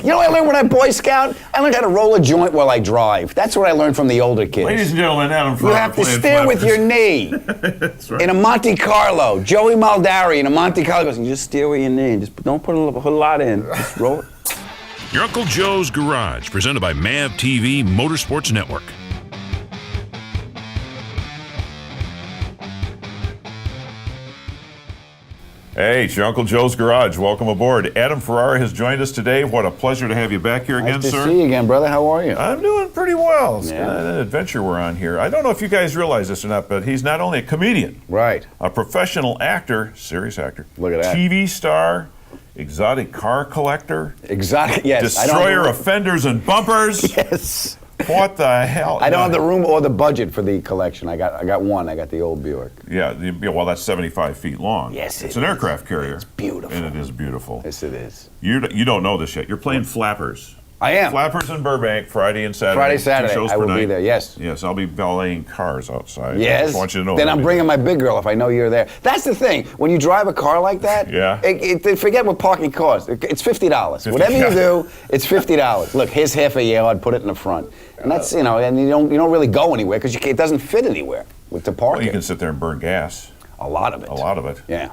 You know what I learned when I Boy Scout? I learned how to roll a joint while I drive. That's what I learned from the older kids. Ladies and gentlemen, Adam Ferrara. You have to steer with your knee. That's right. In a Monte Carlo, Joey Maldari in a Monte Carlo goes, you just steer with your knee. Just don't put a lot in. Just roll it. Your Uncle Joe's Garage, presented by MAV TV Motorsports Network. Hey, it's your Uncle Joe's Garage. Welcome aboard. Adam Ferrara has joined us today. What a pleasure to have you back here again, Nice sir. to see you again, brother. How are you? I'm doing pretty well. It's Yeah. an adventure we're on here. I don't know if you guys realize this or not, but he's not only a comedian, Right. a professional actor, serious actor, Look at that. TV star, exotic car collector, Exotic, yes. destroyer of fenders and bumpers. Yes. What the hell? I don't have the room or the budget for the collection. I got one. I got the old Buick. Yeah, well, that's 75 feet long. Yes, it's it an is. aircraft carrier. It's beautiful. And it is beautiful. Yes, it is. You don't know this yet. You're playing Flappers. I am. Flappers in Burbank, Friday and Saturday. Friday, 2 Saturday. shows I per will night. be there. Yes. Yes, I'll be valeting cars outside. I Yes. just want you to know Then that. I'm bringing my big girl if I know you're there. That's the thing. When you drive a car like that, Yeah. Forget what parking costs. It's $50. Whatever you do, it's $50. Look, here's half a yard. Put it in the front, and that's and you don't really go anywhere because it doesn't fit anywhere with the parking. Well, you can sit there and burn gas. A lot of it. A lot of it. Yeah.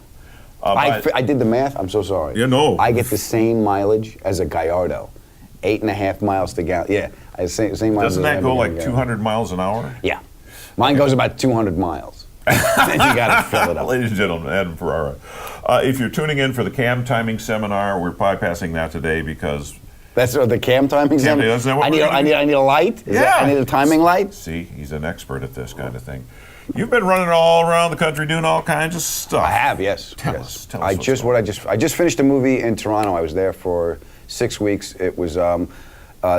But- I did the math. I'm so sorry. Yeah, no. I get the same mileage as a Gallardo, 8.5 miles to gallon. Yeah, same mileage. Doesn't as that a go like Gallardo. 200 miles an hour? Yeah, mine goes about 200 miles. And you got to fill it up. Ladies and gentlemen, Adam Ferrara. If you're tuning in for the cam timing seminar, we're bypassing that today because That's the cam timing. Cam, isn't that what I need. we're I gonna need a light. I need a timing light. See, he's an expert at this kind of thing. You've been running all around the country doing all kinds of stuff. I have, yes. Tell yes. us I what's just going I just finished a movie in Toronto. I was there for 6 weeks. It was the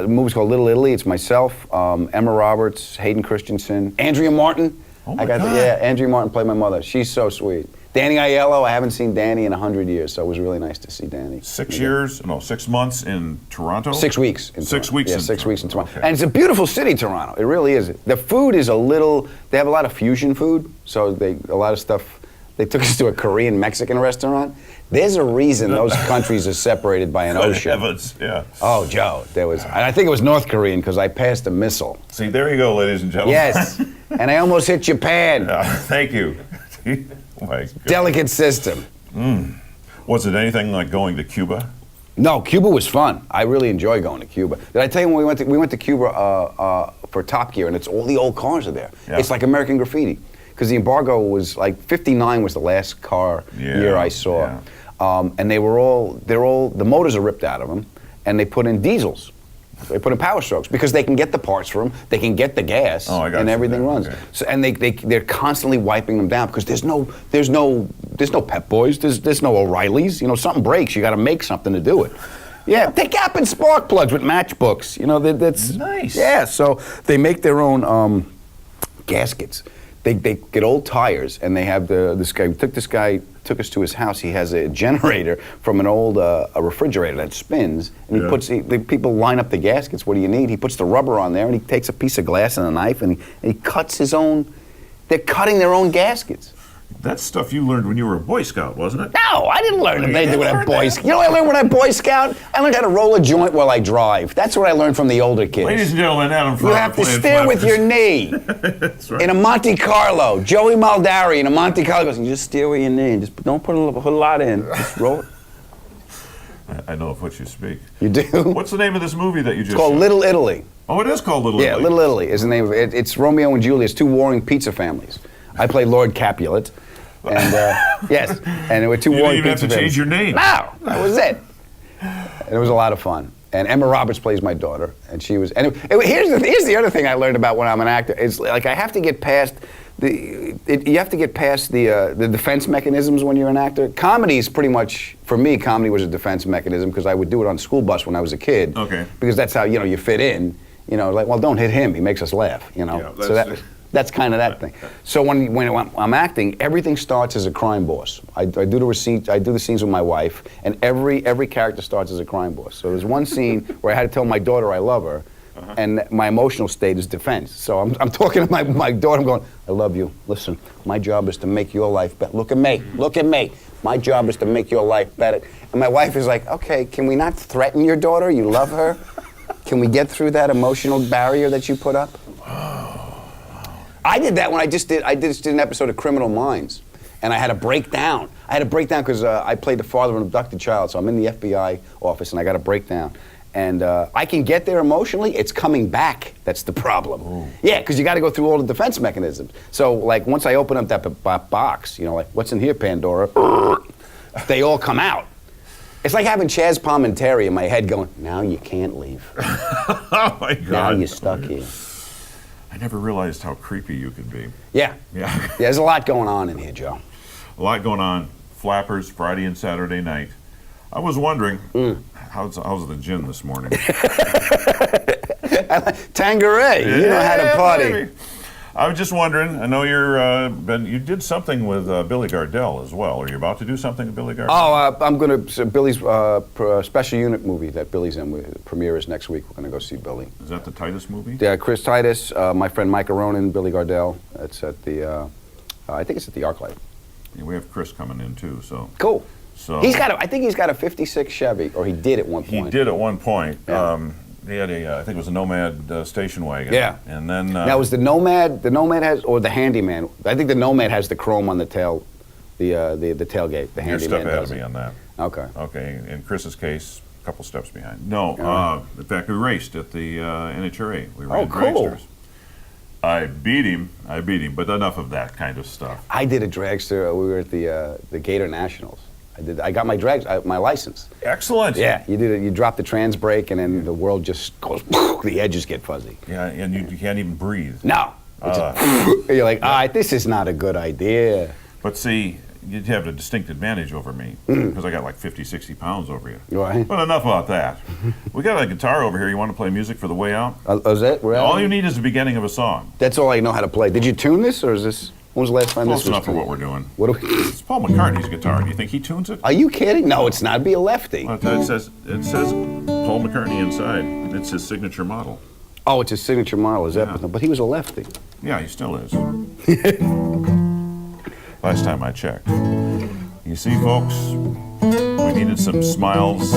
movie's called Little Italy. It's myself, Emma Roberts, Hayden Christensen, Andrea Martin. Oh my God. Andrea Martin played my mother. She's so sweet. Danny Aiello. I haven't seen Danny in 100 years, so it was really nice to see Danny. 6 months in Toronto? 6 weeks. In 6 Toronto. weeks Yeah, in 6 weeks in Toronto. Okay. And it's a beautiful city, Toronto. It really is. The food is they have a lot of fusion food, so a lot of stuff. They took us to a Korean Mexican restaurant. There's a reason those countries are separated by an ocean. Heavens, yeah. Oh, Joe, and I think it was North Korean because I passed a missile. See, there you go, ladies and gentlemen. Yes, and I almost hit Japan. Thank you. Oh my God. Delicate system. Was it anything like going to Cuba? No, Cuba was fun. I really enjoy going to Cuba. Did I tell you when we went to Cuba for Top Gear, and it's all the old cars are there. Yeah. It's like American Graffiti, because the embargo was like '59 was the last car year I saw, and the motors are ripped out of them, and they put in diesels. They put in Power Strokes because they can get the parts for them, they can get the gas, and everything runs. Okay. So, and they're constantly wiping them down because there's no Pep Boys, there's no O'Reillys. Something breaks, you got to make something to do it. Yeah, they cap and spark plugs with matchbooks. That's nice. Yeah, so they make their own gaskets. They get old tires, and they have this guy took us to his house. He has a generator from an old a refrigerator that spins, and people line up the gaskets. What do you need? He puts the rubber on there, and he takes a piece of glass and a knife, and he cuts his own. They're cutting their own gaskets. That's stuff you learned when you were a Boy Scout, wasn't it? No, I didn't learn it. They do it at Boy that? Scout. You know what I learned when I Boy Scout? I learned how to roll a joint while I drive. That's what I learned from the older kids. Ladies and gentlemen, Adam Ferrara. You have to playing steer with Flappers. your knee. That's right. In a Monte Carlo, Joey Maldari in a Monte Carlo goes, you just steer with your knee. Just don't put a lot in. Just roll it. I know of what you speak. You do? What's the name of this movie that you just It's called showed? Little Italy. Oh, it is called Little Yeah, Italy. Little Italy is the name of it. It's Romeo and Juliet. It's two warring pizza families. I play Lord Capulet. And yes, and there were two You didn't warring even have pizza to change families. your name. No, that was it. And it was a lot of fun. And Emma Roberts plays my daughter, and she was. And here's the other thing I learned about when I'm an actor. It's like I have to get past the defense mechanisms when you're an actor. Comedy is pretty much, for me, comedy was a defense mechanism because I would do it on the school bus when I was a kid. Okay. Because that's how you fit in. Like, well, don't hit him. He makes us laugh. Yeah, so that's kind of that thing. So when I'm acting, everything starts as a crime boss. I do the scenes with my wife, and every character starts as a crime boss. So there's one scene where I had to tell my daughter I love her, and my emotional state is defense. So I'm talking to my daughter. I'm going, I love you. Listen, my job is to make your life better. Look at me. Look at me. My job is to make your life better. And my wife is like, okay, can we not threaten your daughter? You love her. Can we get through that emotional barrier that you put up? I did that when I just did an episode of Criminal Minds, and I had to break down. I had to break down because I played the father of an abducted child, so I'm in the FBI office, and I got to break down. And I can get there emotionally. It's coming back that's the problem. Ooh. Yeah, because you got to go through all the defense mechanisms. So, like, once I open up that box, you know, like, what's in here, Pandora? They all come out. It's like having Chaz Palminteri in my head going, now you can't leave. Oh, my God. Now you're stuck here. I never realized how creepy you could be. Yeah. Yeah. There's a lot going on in here, Joe. A lot going on. Flappers, Friday and Saturday night. I was wondering, how's the gin this morning? Tanqueray, you know how to party. Baby. I was just wondering, I know you did something with Billy Gardell as well. Are you about to do something with Billy Gardell? Oh, I'm going to, Billy's special unit movie that Billy's in, premiere is next week. We're going to go see Billy. Is that the Titus movie? Yeah, Chris Titus, my friend Micah Ronan, Billy Gardell. It's at the, I think it's at the ArcLight. Yeah, we have Chris coming in too, so. Cool. So I think he's got a 56 Chevy, or he did at one point. He did at one point. Yeah. He had I think it was a Nomad station wagon. Yeah. And then. Now, was the Nomad has, or the Handyman? I think the Nomad has the chrome on the tail, the tailgate. The You're a Handyman step ahead of does me it. on that. Okay. Okay. In Chris's case, a couple steps behind. No. In fact, we raced at the NHRA. We ran cool. dragsters. I beat him, but enough of that kind of stuff. I did a dragster. We were at the Gator Nationals. I got my license. Excellent. Yeah, you drop the trans brake, and then the world just goes. The edges get fuzzy. Yeah, and you can't even breathe. No. You're like, this is not a good idea. But see, you'd have a distinct advantage over me because I got like 50, 60 pounds over you. Right. But enough about that. We got a guitar over here. You want to play music for the way out? Is that? All you need is the beginning of a song. That's all I know how to play. Did you tune this, or is this? When was the last time Close this was enough for tuned? what we're doing. What do we? It's Paul McCartney's guitar. Do you think he tunes it? Are you kidding? No, it's not. It'd be a lefty. Well, it says Paul McCartney inside. It's his signature model. Oh, it's his signature model. Is that? Yeah. But he was a lefty. Yeah, he still is. Last time I checked. You see, folks, we needed some smiles.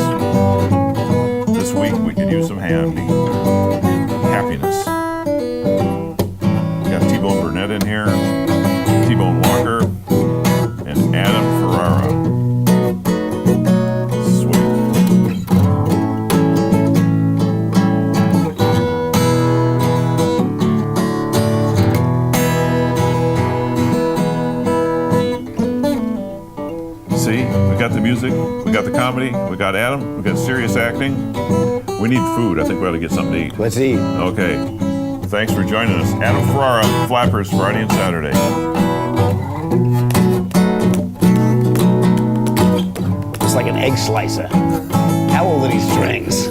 This week we could use some happiness. We got T-Bone Burnett in here, T-Bone Walker, and Adam Ferrara. Sweet. See, we got the music, we got the comedy, we got Adam, we got serious acting. We need food. I think we ought to get something to eat. Let's eat. Okay. Thanks for joining us. Adam Ferrara, Flappers, Friday and Saturday. It's like an egg slicer. How old are these strings?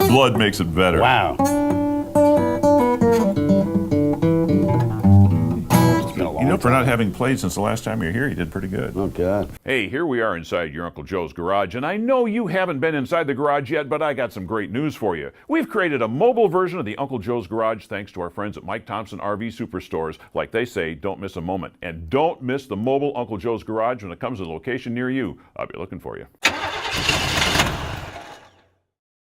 Blood makes it better. Wow. It's been a long You know, for time. not having played since the last time you were here, you did pretty good. Oh, God. Hey, here we are inside your Uncle Joe's garage, and I know you haven't been inside the garage yet, but I got some great news for you. We've created a mobile version of the Uncle Joe's garage thanks to our friends at Mike Thompson RV Superstores. Like they say, don't miss a moment. And don't miss the mobile Uncle Joe's garage when it comes to a location near you. I'll be looking for you.